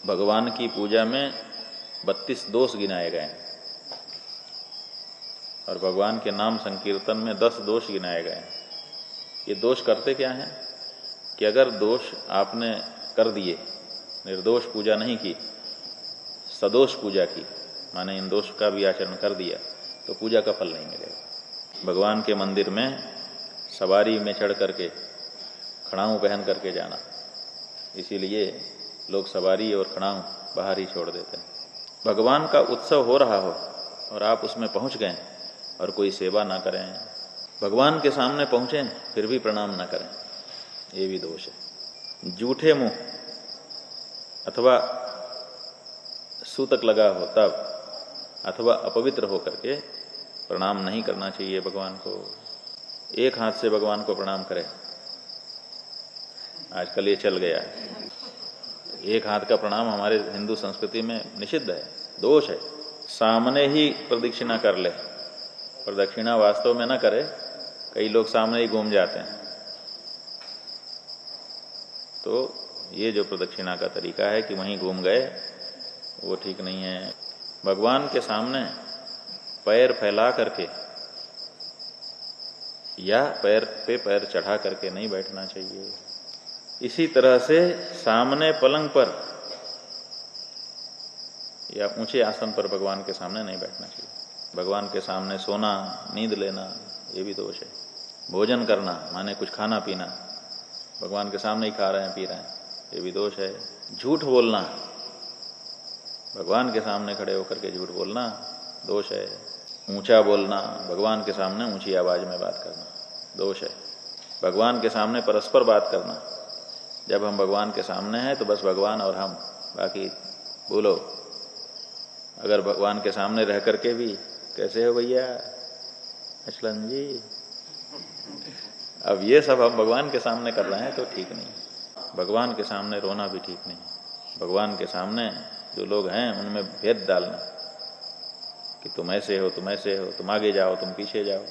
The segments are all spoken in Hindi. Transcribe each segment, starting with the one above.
भगवान की पूजा में 32 दोष गिनाए गए हैं और भगवान के नाम संकीर्तन में 10 दोष गिनाए गए हैं। ये दोष करते क्या हैं कि अगर दोष आपने कर दिए, निर्दोष पूजा नहीं की, सदोष पूजा की, माने इन दोष का भी आचरण कर दिया, तो पूजा का फल नहीं मिलेगा। भगवान के मंदिर में सवारी में चढ़ करके, खड़ाऊँ पहन करके जाना, इसीलिए लोग सवारी और खड़ाऊँ बाहर ही छोड़ देते हैं। भगवान का उत्सव हो रहा हो और आप उसमें पहुंच गए और कोई सेवा ना करें, भगवान के सामने पहुँचें फिर भी प्रणाम ना करें, ये भी दोष है। जूठे मुंह अथवा सूतक लगा हो तब, अथवा अपवित्र हो करके प्रणाम नहीं करना चाहिए भगवान को। एक हाथ से भगवान को प्रणाम करें, आजकल ये चल गया है। एक हाथ का प्रणाम हमारे हिंदू संस्कृति में निषिद्ध है, दोष है। सामने ही प्रदक्षिणा कर ले, प्रदक्षिणा वास्तव में न करे, कई लोग सामने ही घूम जाते हैं। तो ये जो प्रदक्षिणा का तरीका है कि वहीं घूम गए, वो ठीक नहीं है। भगवान के सामने पैर फैला करके या पैर पे पैर चढ़ा करके नहीं बैठना चाहिए। इसी तरह से सामने पलंग पर या ऊंचे आसन पर भगवान के सामने नहीं बैठना चाहिए। भगवान के सामने सोना, नींद लेना, ये भी दोष है। भोजन करना माने कुछ खाना पीना, भगवान के सामने ही खा रहे हैं पी रहे हैं, ये भी दोष है। झूठ बोलना, भगवान के सामने खड़े होकर के झूठ बोलना दोष है। ऊंचा बोलना, भगवान के सामने ऊंची आवाज में बात करना दोष है। भगवान के सामने परस्पर बात करना, जब हम भगवान के सामने हैं तो बस भगवान और हम, बाकी बोलो। अगर भगवान के सामने रह करके भी कैसे हो भैया अचलन जी, अब ये सब हम भगवान के सामने कर रहे हैं तो ठीक नहीं। भगवान के सामने रोना भी ठीक नहीं। भगवान के सामने जो लोग हैं उनमें भेद डालना कि तुम ऐसे हो, तुम ऐसे हो, तुम आगे जाओ, तुम पीछे जाओ,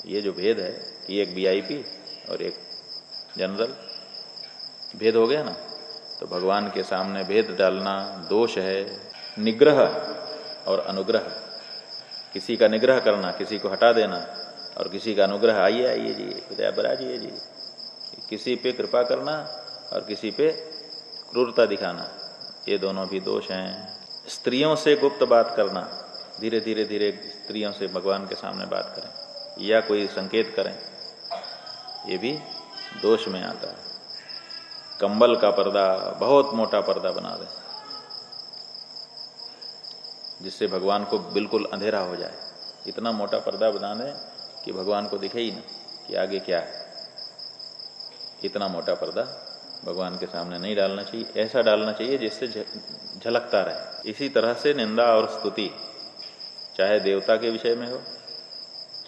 ये जो भेद है कि एक वीआईपी और एक जनरल, भेद हो गया ना, तो भगवान के सामने भेद डालना दोष है। निग्रह और अनुग्रह, किसी का निग्रह करना, किसी को हटा देना, और किसी का अनुग्रह, आइए आइए जी, दया बराजिए जी, किसी पे कृपा करना और किसी पे क्रूरता दिखाना, ये दोनों भी दोष हैं। स्त्रियों से गुप्त बात करना, धीरे धीरे धीरे स्त्रियों से भगवान के सामने बात करें या कोई संकेत करें, ये भी दोष में आता है। कंबल का पर्दा, बहुत मोटा पर्दा बना दें जिससे भगवान को बिल्कुल अंधेरा हो जाए, इतना मोटा पर्दा बना दें कि भगवान को दिखे ही ना कि आगे क्या है। इतना मोटा पर्दा भगवान के सामने नहीं डालना चाहिए, ऐसा डालना चाहिए जिससे झलकता रहे। इसी तरह से निंदा और स्तुति, चाहे देवता के विषय में हो,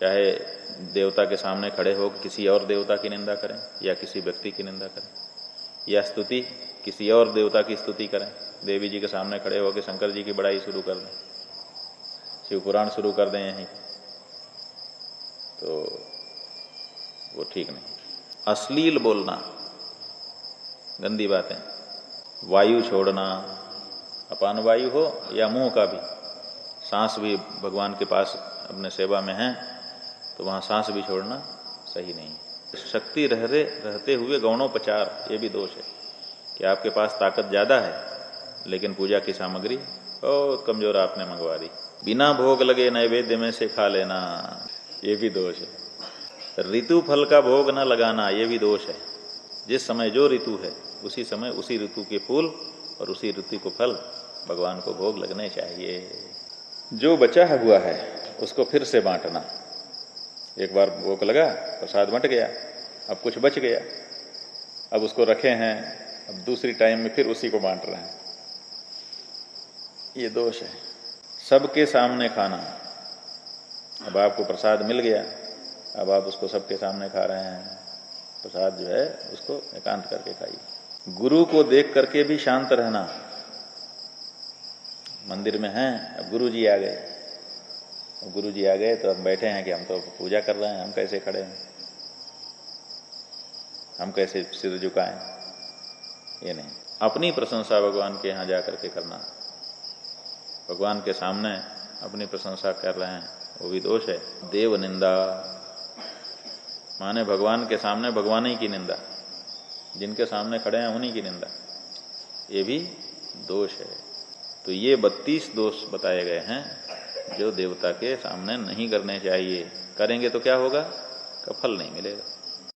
चाहे देवता के सामने खड़े हो किसी और देवता की निंदा करें या किसी व्यक्ति की निंदा करें, या स्तुति किसी और देवता की स्तुति करें, देवी जी के सामने खड़े होकर शंकर जी की बड़ाई शुरू कर दें, शिव पुराण शुरू कर दें यहीं, तो वो ठीक नहीं। अश्लील बोलना, गंदी बातें, वायु छोड़ना, अपान वायु हो या मुंह का भी, सांस भी भगवान के पास अपने सेवा में है तो वहाँ सांस भी छोड़ना सही नहीं है। शक्ति रहते हुए गौणोपचार, ये भी दोष है कि आपके पास ताकत ज़्यादा है लेकिन पूजा की सामग्री बहुत कमज़ोर आपने मंगवा दी। बिना भोग लगे नैवेद्य में से खा लेना, ये भी दोष है। ऋतु फल का भोग न लगाना, ये भी दोष है। जिस समय जो ऋतु है उसी समय उसी ऋतु के फूल और उसी ऋतु को फल भगवान को भोग लगने चाहिए। जो बचा हुआ है उसको फिर से बांटना। एक बार भोग लगा, प्रसाद बंट गया, अब कुछ बच गया, अब उसको रखे हैं, अब दूसरी टाइम में फिर उसी को बांट रहे हैं, ये दोष है। सबके सामने खाना, अब आपको प्रसाद मिल गया, अब आप उसको सबके सामने खा रहे हैं, प्रसाद जो है उसको एकांत करके खाइए। गुरु को देख करके भी शांत रहना। मंदिर में हैं, अब गुरु जी आ गए, गुरु जी आ गए तो हम बैठे हैं कि हम तो पूजा कर रहे हैं, हम कैसे खड़े हैं, हम कैसे सिर झुकाएं, ये नहीं। अपनी प्रशंसा भगवान के यहाँ जा करके करना, भगवान के सामने अपनी प्रशंसा कर रहे हैं, वो भी दोष है। देव निंदा माने भगवान के सामने भगवान ही की निंदा, जिनके सामने खड़े हैं उन्हीं की निंदा, ये भी दोष है। तो ये 32 दोष बताए गए हैं जो देवता के सामने नहीं करने चाहिए। करेंगे तो क्या होगा? का फल नहीं मिलेगा।